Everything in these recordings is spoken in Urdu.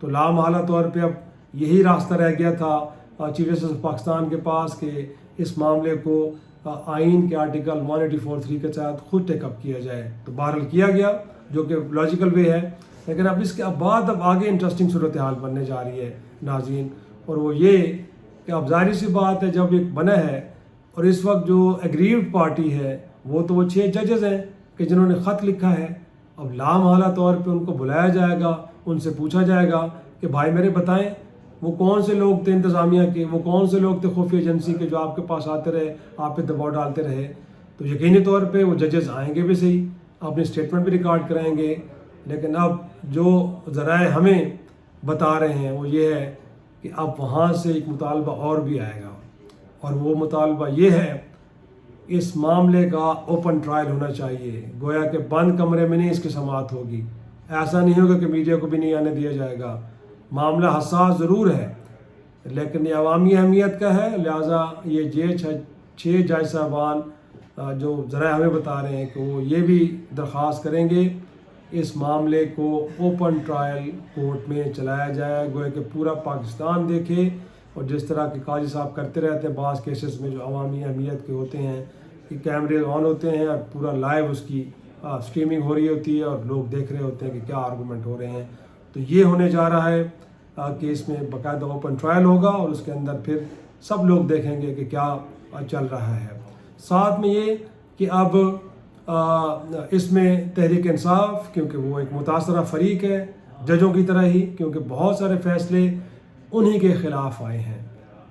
تو لامحالہ طور پہ اب یہی راستہ رہ گیا تھا چیف جسٹس آف پاکستان کے پاس کہ اس معاملے کو آئین کے آرٹیکل 184(3) کے تحت خود ٹیک اپ کیا جائے. تو بہرحال کیا گیا جو کہ لاجیکل وے ہے. لیکن اب اس کے بعد اب آگے انٹرسٹنگ صورتحال بننے جا رہی ہے ناظرین, اور وہ یہ کہ اب ظاہر سی بات ہے جب ایک بنا ہے اور اس وقت جو ایگریوڈ پارٹی ہے وہ تو وہ 6 ججز ہیں کہ جنہوں نے خط لکھا ہے. اب لامحالہ طور پہ ان کو بلایا جائے گا, ان سے پوچھا جائے گا کہ بھائی میرے بتائیں وہ کون سے لوگ تھے انتظامیہ کے, وہ کون سے لوگ تھے خفیہ ایجنسی کے جو آپ کے پاس آتے رہے, آپ پہ دباؤ ڈالتے رہے. تو یقینی طور پہ وہ ججز آئیں گے بھی صحیح, اپنی اسٹیٹمنٹ بھی ریکارڈ کرائیں گے. لیکن اب جو ذرائع ہمیں بتا رہے ہیں وہ یہ ہے کہ اب وہاں سے ایک مطالبہ اور بھی آئے گا, اور وہ مطالبہ یہ ہے اس معاملے کا اوپن ٹرائل ہونا چاہیے. گویا کہ بند کمرے میں نہیں اس کی سماعت ہوگی. ایسا نہیں ہوگا کہ میڈیا کو بھی نہیں آنے دیا جائے گا. معاملہ حساس ضرور ہے لیکن یہ عوامی اہمیت کا ہے, لہٰذا یہ 6 جج صاحبان جو ذرائع ہمیں بتا رہے ہیں کہ وہ یہ بھی درخواست کریں گے اس معاملے کو اوپن ٹرائل کورٹ میں چلایا جائے. گویا کہ پورا پاکستان دیکھے, اور جس طرح کے قاضی صاحب کرتے رہتے ہیں بعض کیسز میں جو عوامی اہمیت کے ہوتے ہیں کہ کیمرے آن ہوتے ہیں اور پورا لائیو اس کی اسٹریمنگ ہو رہی ہوتی ہے اور لوگ دیکھ رہے ہوتے ہیں کہ کیا آرگومنٹ ہو رہے ہیں. تو یہ ہونے جا رہا ہے کہ اس میں باقاعدہ اوپن ٹرائل ہوگا اور اس کے اندر پھر سب لوگ دیکھیں گے کہ کیا چل رہا ہے. ساتھ میں یہ کہ اب اس میں تحریک انصاف, کیونکہ وہ ایک متاثرہ فریق ہے ججوں کی طرح ہی, کیونکہ بہت سارے فیصلے انہی کے خلاف آئے ہیں,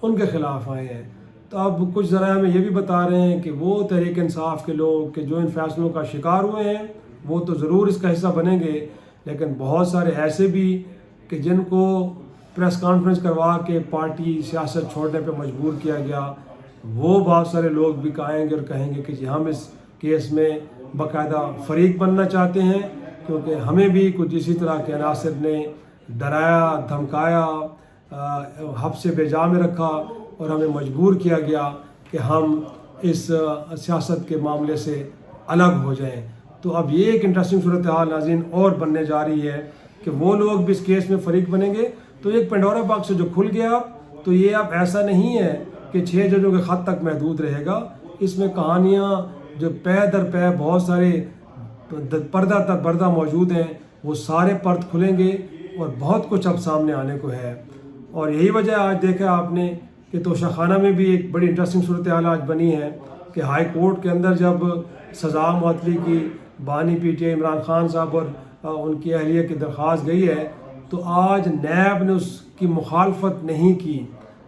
ان کے خلاف آئے ہیں. تو اب کچھ ذرائع میں یہ بھی بتا رہے ہیں کہ وہ تحریک انصاف کے لوگ کہ جو ان فیصلوں کا شکار ہوئے ہیں وہ تو ضرور اس کا حصہ بنیں گے, لیکن بہت سارے ایسے بھی کہ جن کو پریس کانفرنس کروا کے پارٹی سیاست چھوڑنے پہ مجبور کیا گیا, وہ بہت سارے لوگ بھی آئیں گے اور کہیں گے کہ جی ہم اس کیس میں باقاعدہ فریق بننا چاہتے ہیں, کیونکہ ہمیں بھی کچھ اسی طرح کے عناصر نے ڈرایا, دھمکایا, حبس سے بے جا میں رکھا اور ہمیں مجبور کیا گیا کہ ہم اس سیاست کے معاملے سے الگ ہو جائیں. تو اب یہ ایک انٹرسٹنگ صورتحال ناظرین اور بننے جا رہی ہے کہ وہ لوگ بھی اس کیس میں فریق بنیں گے. تو ایک پینڈورا باکس جو کھل گیا, تو یہ اب ایسا نہیں ہے کہ 6 ججوں کے خط تک محدود رہے گا. اس میں کہانیاں جو پے در پے بہت سارے پردہ تر پردہ موجود ہیں, وہ سارے پرت کھلیں گے اور بہت کچھ اب سامنے آنے کو ہے. اور یہی وجہ آج دیکھا آپ نے کہ توشہ خانہ میں بھی ایک بڑی انٹرسٹنگ صورتحال آج بنی ہے کہ ہائی کورٹ کے اندر جب سزا معطلی کی بانی P T I Imran Khan صاحب اور ان کی اہلیہ کی درخواست گئی ہے, تو آج نیب نے اس کی مخالفت نہیں کی.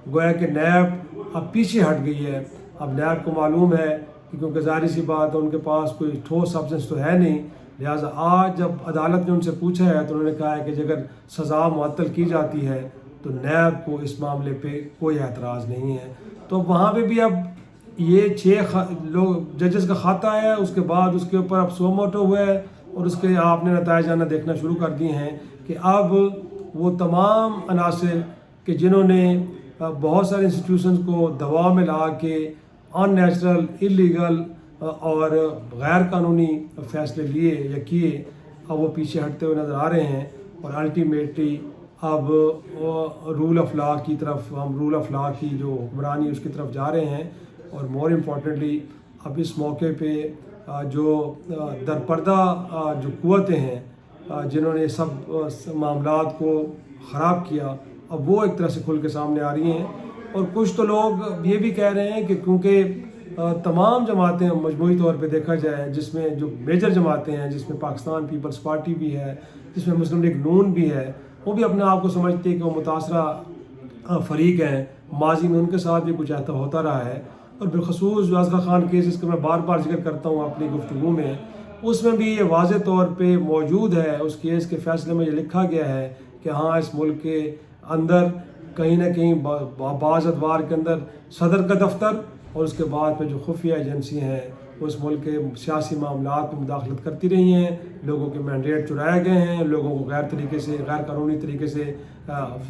گویا کہ نیب اب پیچھے ہٹ گئی ہے. اب نیب کو معلوم ہے کہ کیونکہ ظاہر سی بات ہے ان کے پاس کوئی ٹھوس سبسٹنس تو ہے نہیں, لہٰذا آج جب عدالت نے ان سے پوچھا ہے تو انہوں نے کہا ہے کہ اگر سزا معطل کی جاتی ہے تو نیب کو اس معاملے پہ کوئی اعتراض نہیں ہے. تو وہاں پہ بھی اب یہ 6 لوگ ججز کا خط آیا ہے, اس کے بعد اس کے اوپر اب سو موٹو ہوا ہے اور اس کے آپ نے نتائج آنا دیکھنا شروع کر دیے ہیں کہ اب وہ تمام عناصر کہ جنہوں نے بہت سارے انسٹیٹیوشنز کو دباؤ میں لا کے ان نیچرل, انلیگل اور غیر قانونی فیصلے لیے یا کیے, اب وہ پیچھے ہٹتے ہوئے نظر آ رہے ہیں. اور الٹیمیٹلی اب رول آف لا کی طرف, ہم رول آف لا کی جو حکمرانی اس کی طرف جا رہے ہیں. اور مور امپورٹنٹلی اب اس موقع پہ جو درپردہ جو قوتیں ہیں جنہوں نے سب معاملات کو خراب کیا, اب وہ ایک طرح سے کھل کے سامنے آ رہی ہیں. اور کچھ تو لوگ یہ بھی کہہ رہے ہیں کہ کیونکہ تمام جماعتیں مجموعی طور پہ دیکھا جائے, جس میں جو میجر جماعتیں ہیں جس میں پاکستان پیپلز پارٹی بھی ہے, جس میں مسلم لیگ نون بھی ہے, وہ بھی اپنے آپ کو سمجھتے ہیں کہ وہ متاثرہ فریق ہیں. ماضی میں ان کے ساتھ بھی کچھ ایسا ہوتا رہا ہے. اور بالخصوص جو اصغر خان کیس جس کا میں بار بار ذکر کرتا ہوں اپنی گفتگو میں, اس میں بھی یہ واضح طور پہ موجود ہے. اس کیس کے فیصلے میں یہ لکھا گیا ہے کہ ہاں اس ملک کے اندر کہیں نہ کہیں بعض ادوار کے اندر صدر کا دفتر اور اس کے بعد پہ جو خفیہ ایجنسی ہیں وہ اس ملک کے سیاسی معاملات میں مداخلت کرتی رہی ہیں. لوگوں کے مینڈیٹ چرائے گئے ہیں, لوگوں کو غیر طریقے سے, غیر قانونی طریقے سے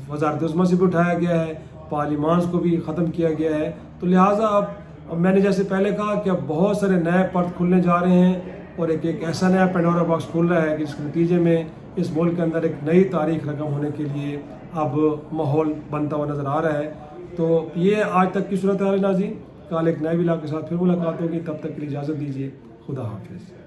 وزارت عظمیٰ سے بھی اٹھایا گیا ہے, پارلیمانس کو بھی ختم کیا گیا ہے. تو لہٰذا اب میں نے جیسے پہلے کہا کہ اب بہت سارے نئے پرت کھلنے جا رہے ہیں اور ایک ایسا نیا پینڈورا باکس کھل رہا ہے کہ جس کے نتیجے میں اس ملک کے اندر ایک نئی تاریخ رقم ہونے کے لیے اب ماحول بنتا ہوا نظر آ رہا ہے. تو یہ آج تک کی صورتحال ہے ناظرین. کل ایک نئے ولاگ کے ساتھ پھر ملاقات ہوگی. تب تک کے لیے اجازت دیجیے. خدا حافظ.